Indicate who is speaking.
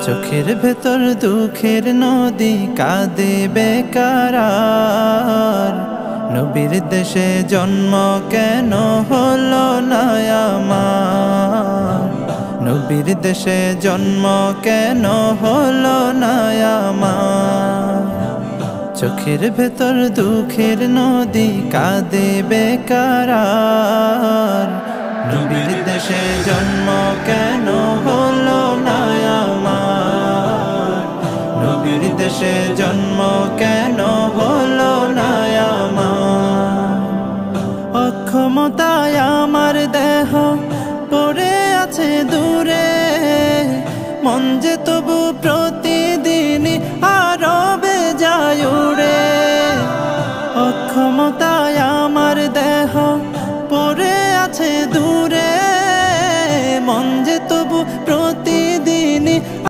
Speaker 1: চোখের ভেতর দুঃখের নদী কাঁদে বেকার। নবীর দেশে জন্ম কেন হলো না আমার? নবীর দেশে জন্ম কেন হলো না আমার? চোখের ভেতর দুঃখের নদী কাঁদে বেকার। নবীর দেশে জন্ম কেন হলো না আমার? নবীর দেশে জন্ম কেন হলো না আমার? অক্ষমতায় আমার দেহ পড়ে আছে দূরে, মন যে তবু প্রতিদিনই আরবে যায় উড়ে।